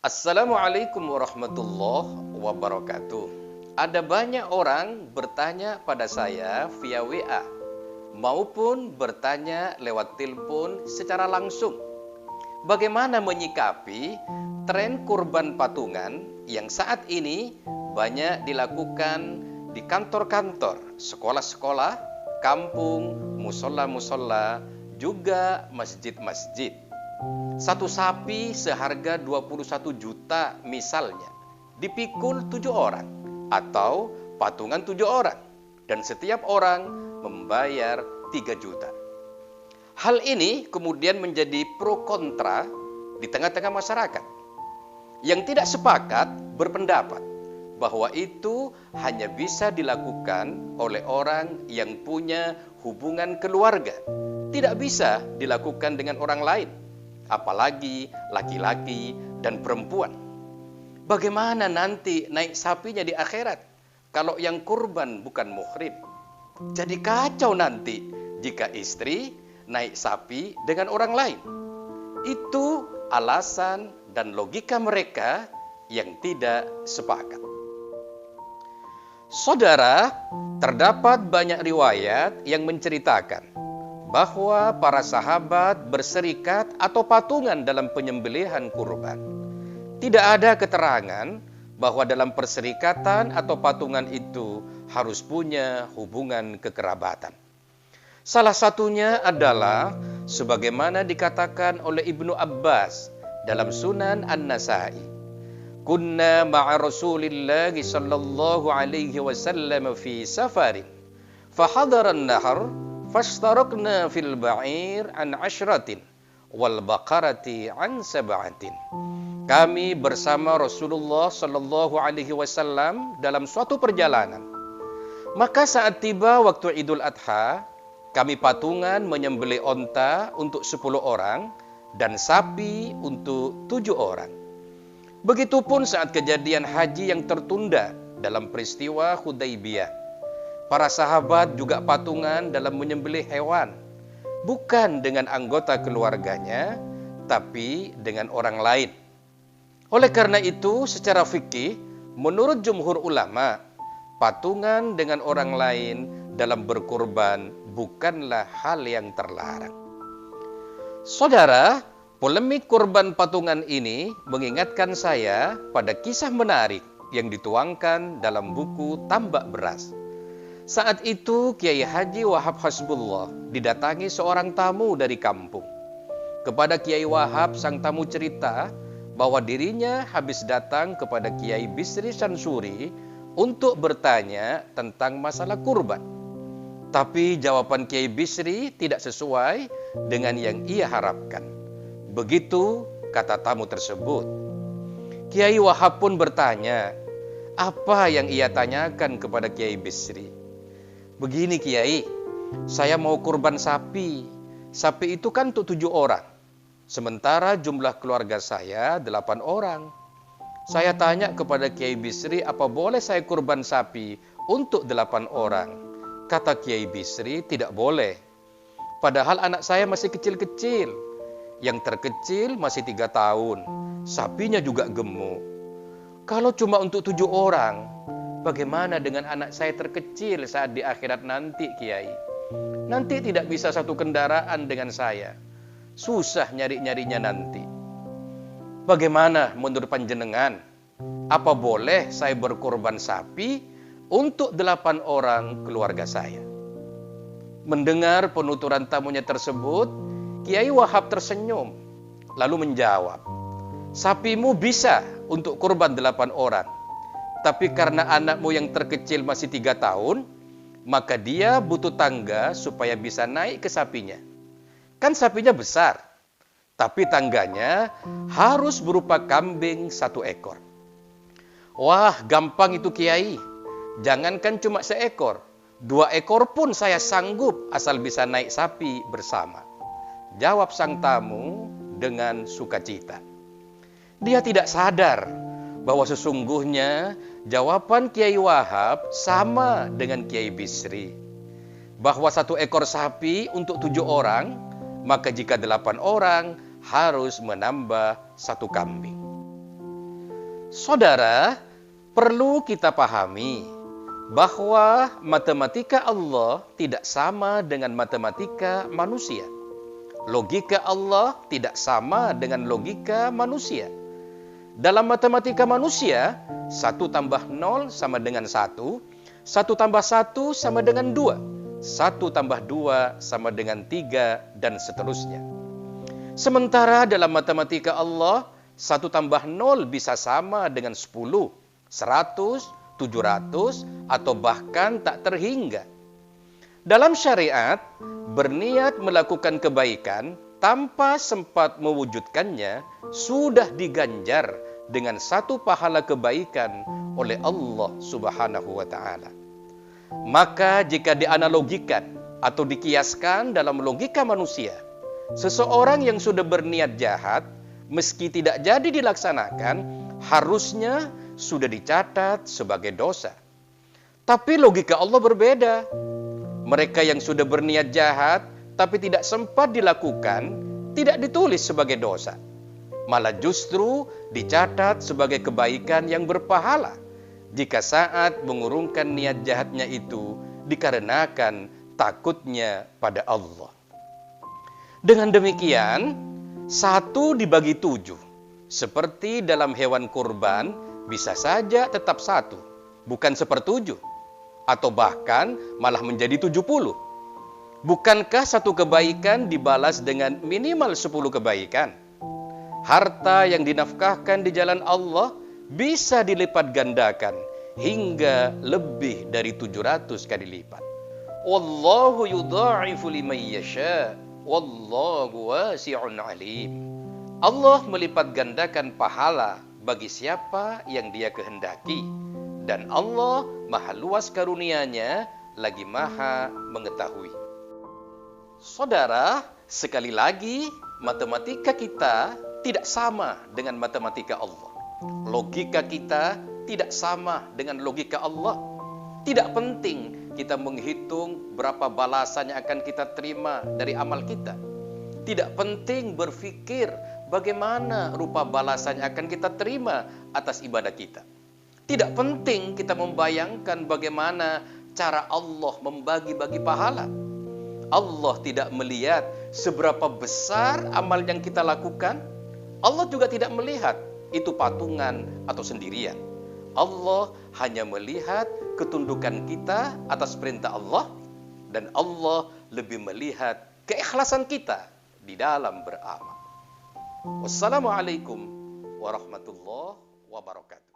Assalamualaikum warahmatullahi wabarakatuh. Ada banyak orang bertanya pada saya via WA maupun bertanya lewat telepon secara langsung. Bagaimana menyikapi tren kurban patungan yang saat ini banyak dilakukan di kantor-kantor, sekolah-sekolah, kampung, musola-musola, juga masjid-masjid. Satu sapi seharga 21 juta misalnya dipikul 7 orang atau patungan 7 orang dan setiap orang membayar 3 juta. Hal ini kemudian menjadi pro kontra di tengah-tengah masyarakat. Yang tidak sepakat berpendapat bahwa itu hanya bisa dilakukan oleh orang yang punya hubungan keluarga. Tidak bisa dilakukan dengan orang lain, apalagi laki-laki dan perempuan. Bagaimana nanti naik sapinya di akhirat kalau yang kurban bukan muhrim? Jadi kacau nanti jika istri naik sapi dengan orang lain. Itu alasan dan logika mereka yang tidak sepakat. Saudara, terdapat banyak riwayat yang menceritakan bahwa para sahabat berserikat atau patungan dalam penyembelihan kurban. Tidak ada keterangan bahwa dalam perserikatan atau patungan itu harus punya hubungan kekerabatan. Salah satunya adalah sebagaimana dikatakan oleh Ibnu Abbas dalam Sunan An-Nasa'i. Kunna ma'a Rasulillah sallallahu alaihi wasallam fi safarin fahadara an-nahar fashtarakna fil ba'ir an ashratin wal baqarati an sab'atin. Kami bersama Rasulullah sallallahu alaihi wasallam dalam suatu perjalanan. Maka saat tiba waktu Idul Adha, kami patungan menyembelih onta untuk 10 orang dan sapi untuk 7 orang. Begitupun saat kejadian haji yang tertunda dalam peristiwa Hudaybiyah. Para sahabat juga patungan dalam menyembelih hewan, bukan dengan anggota keluarganya, tapi dengan orang lain. Oleh karena itu, secara fikih, menurut jumhur ulama, patungan dengan orang lain dalam berkurban bukanlah hal yang terlarang. Saudara, polemik kurban patungan ini mengingatkan saya pada kisah menarik yang dituangkan dalam buku Tambak Beras. Saat itu Kiai Haji Wahab Hasbullah didatangi seorang tamu dari kampung. Kepada Kiai Wahab, sang tamu cerita bahwa dirinya habis datang kepada Kiai Bisri Sansuri untuk bertanya tentang masalah kurban. Tapi jawaban Kiai Bisri tidak sesuai dengan yang ia harapkan. Begitu kata tamu tersebut. Kiai Wahab pun bertanya, apa yang ia tanyakan kepada Kiai Bisri? Begini Kiai, saya mau kurban sapi. Sapi itu kan untuk 7 orang. Sementara jumlah keluarga saya 8 orang. Saya tanya kepada Kiai Bisri, apa boleh saya kurban sapi untuk 8 orang? Kata Kiai Bisri, tidak boleh. Padahal anak saya masih kecil-kecil. Yang terkecil masih 3 tahun. Sapinya juga gemuk. Kalau cuma untuk 7 orang, bagaimana dengan anak saya terkecil saat di akhirat nanti, Kiai? Nanti tidak bisa satu kendaraan dengan saya. Susah nyari-nyarinya nanti. Bagaimana menurut panjenengan? Apa boleh saya berkorban sapi untuk 8 orang keluarga saya? Mendengar penuturan tamunya tersebut, Kiai Wahab tersenyum, lalu menjawab, sapimu bisa untuk kurban 8 orang. Tapi karena anakmu yang terkecil masih 3 tahun, maka dia butuh tangga supaya bisa naik ke sapinya. Kan sapinya besar, tapi tangganya harus berupa kambing 1 ekor. Wah, gampang itu Kiai. Jangankan cuma 1 ekor, 2 ekor pun saya sanggup asal bisa naik sapi bersama. Jawab sang tamu dengan sukacita. Dia tidak sadar bahwa sesungguhnya jawaban Kiai Wahab sama dengan Kiai Bisri. Bahwa 1 ekor sapi untuk 7 orang, maka jika 8 orang harus menambah 1 kambing. Saudara, perlu kita pahami bahwa matematika Allah tidak sama dengan matematika manusia. Logika Allah tidak sama dengan logika manusia. Dalam matematika manusia, 1 tambah 0 sama dengan 1, 1 tambah 1 sama dengan 2, 1 tambah 2 sama dengan 3, dan seterusnya. Sementara dalam matematika Allah, 1 tambah 0 bisa sama dengan 10, 100, 700, atau bahkan tak terhingga. Dalam syariat, berniat melakukan kebaikan tanpa sempat mewujudkannya sudah diganjar dengan 1 pahala kebaikan oleh Allah Subhanahu wa Ta'ala. Maka jika dianalogikan atau dikiaskan dalam logika manusia, seseorang yang sudah berniat jahat, meski tidak jadi dilaksanakan, harusnya sudah dicatat sebagai dosa. Tapi logika Allah berbeda. Mereka yang sudah berniat jahat, tapi tidak sempat dilakukan, tidak ditulis sebagai dosa. Malah justru dicatat sebagai kebaikan yang berpahala, jika saat mengurungkan niat jahatnya itu dikarenakan takutnya pada Allah. Dengan demikian, 1 dibagi 7, seperti dalam hewan kurban, bisa saja tetap 1, bukan 1/7, atau bahkan malah menjadi 70. Bukankah 1 kebaikan dibalas dengan minimal 10 kebaikan? Harta yang dinafkahkan di jalan Allah bisa dilipat gandakan hingga lebih dari 700 kali lipat. Wallahu yudha'ifu liman yasha, wallahu wasi'un alim. Allah melipat gandakan pahala bagi siapa yang Dia kehendaki, dan Allah maha luas karunia-Nya, lagi maha mengetahui. Saudara, sekali lagi, matematika kita tidak sama dengan matematika Allah. Logika kita tidak sama dengan logika Allah. Tidak penting kita menghitung berapa balasan yang akan kita terima dari amal kita. Tidak penting berpikir bagaimana rupa balasan yang akan kita terima atas ibadah kita. Tidak penting kita membayangkan bagaimana cara Allah membagi-bagi pahala. Allah tidak melihat seberapa besar amal yang kita lakukan. Allah juga tidak melihat itu patungan atau sendirian. Allah hanya melihat ketundukan kita atas perintah Allah, dan Allah lebih melihat keikhlasan kita di dalam beramal. Wassalamualaikum warahmatullahi wabarakatuh.